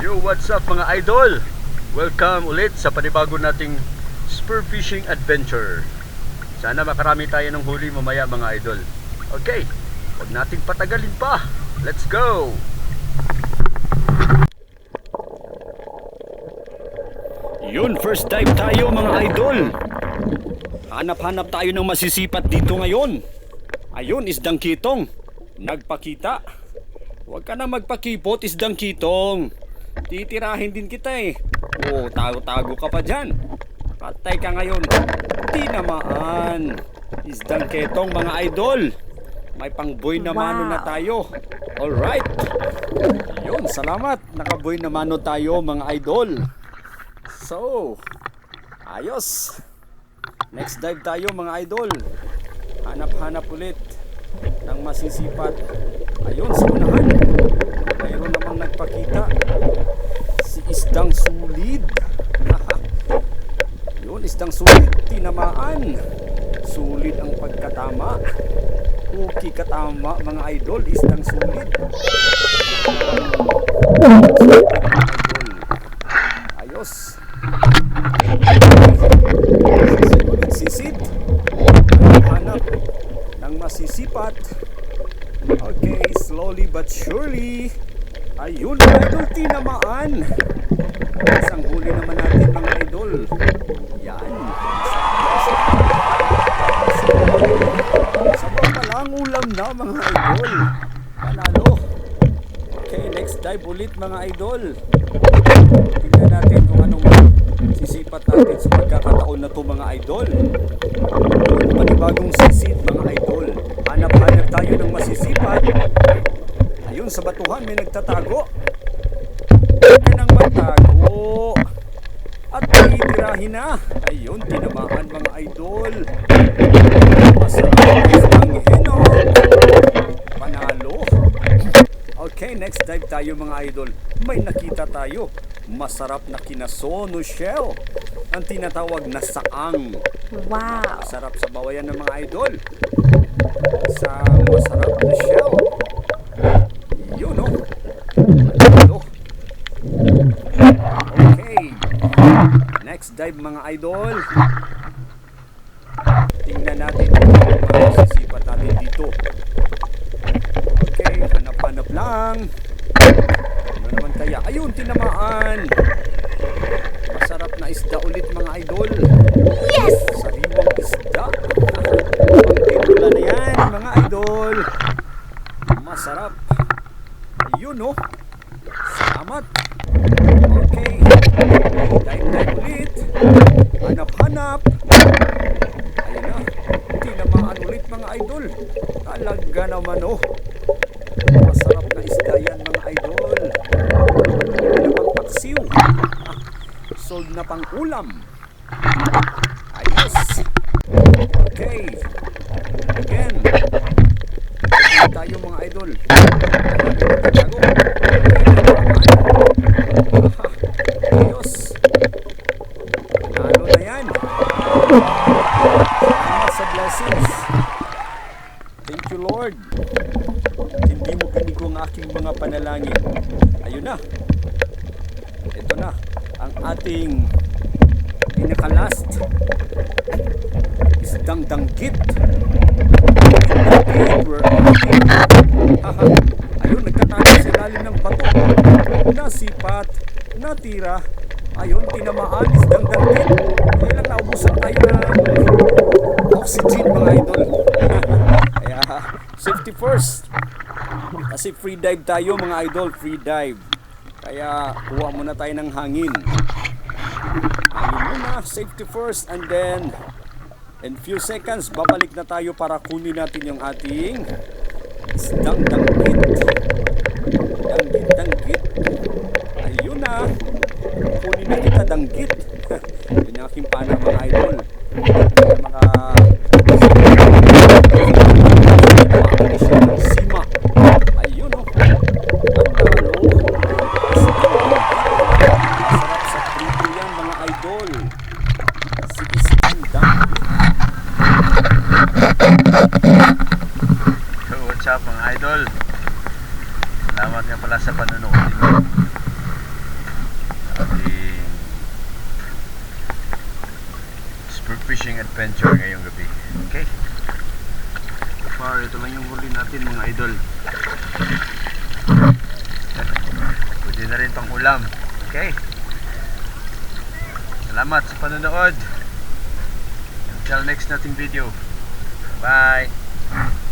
Yo, what's up mga idol? Welcome ulit sa panibago nating spear fishing adventure. Sana makarami tayo ng huli mamaya mga idol. Okay, huwag nating patagalin pa. Let's go! Yun, first dive tayo mga idol. Hanap-hanap tayo ng masisipat dito ngayon. Ayun, isdang kitong. Nagpakita. Huwag ka na magpakipot, isdang kitong. Titirahin din kita eh. Oo, tago-tago ka pa dyan. Patay ka ngayon. Tinamaan. Isdang kitong mga idol. May pang-boy na mano na tayo. Alright. Yun, salamat. Naka-boy na mano tayo mga idol. So, ayos. Next dive tayo mga idol. Hanap-hanap ulit ng masisipat. Ayun, sa unahan mayroon namang nagpakita. Si isdang sulid. Yun, isdang sulid. Tinamaan. Sulid ang pagkatama. Okay katama mga idol. Isdang sulid. Ayos. Sisid. Hanap ng masisipat. Okay, slowly but surely. Ayun mga idol, tinamaan. Isang huli naman natin mga idol. Yan. Sabang palang ulam na mga idol. Panalo. Okay, next dive ulit mga idol. Tingnan natin kung anong sisipat natin sa pagkakataon na to mga idol. Panibagong sisid mga idol. Hanap-hanap tayo ng masisipat. Ayun, sa batuhan may nagtatago. Huwag ka nang magtago. At titirahin na. Ayun, tinamaan mga idol. Masarap ang hinog. Panalo. Okay, next dive tayo mga idol. May nakita tayo. Masarap na kinasono shell. Ang tinatawag na saang. Wow! Sarap sa bawayan ng mga idol. Sa masarap na shell. Yun o. Okay. Next dive mga idol. Tingnan natin kung mga sisipat natin dito. Okay, hanap-hanap lang. Ano naman kaya? Ayun, tinamaan. Masarap na isda ulit mga idol. Yes! Sariwang isda. Pang-tinola na yan mga idol. Masarap. Ayun oh. Salamat. Okay. Dive ulit. Hanap-hanap. Ayun na. Tinamaan ulit mga idol. Talaga naman oh. Masarap na isda yan mga idol. Hindi na pang paksiw. Sold na pang ulam. Ayos. Okay. Again. Ayun tayo mga idol. Ayos. Panalo na yan. Salamat sa blessings. Thank you Lord. Hindi mo pinigo ang aking mga panalangin. Ayun na. Ito na ang ating pinaka-last isdang danggit. Ayun, nagtatago sa ilalim ng bato. Nasipat, natira. Ayun, tinamaan, isdang danggit. Kaya lang naubusan tayo ng oxygen mga idol. Kaya safety first. Kasi free dive tayo mga idol, free dive. Kaya kuha muna tayo ng hangin. Hangin muna, safety first, and then in few seconds babalik na tayo para kunin natin yung ating isdang danggit. Danggit. Ayun na. Kunin na kita danggit. Yun yung aking pana mga idol. Sima. Ayun o. Panalo. Sarap sa prito yan mga idol. Si isdang danggit. So what's up mga idol? Salamat nga pala sa panonood ninyo. fishing adventure ngayong gabi. Okay? So far, ito lang yung huli natin mga idol. Pwede na rin pang ulam. Okay? Salamat sa panonood. Until next nating video. Bye!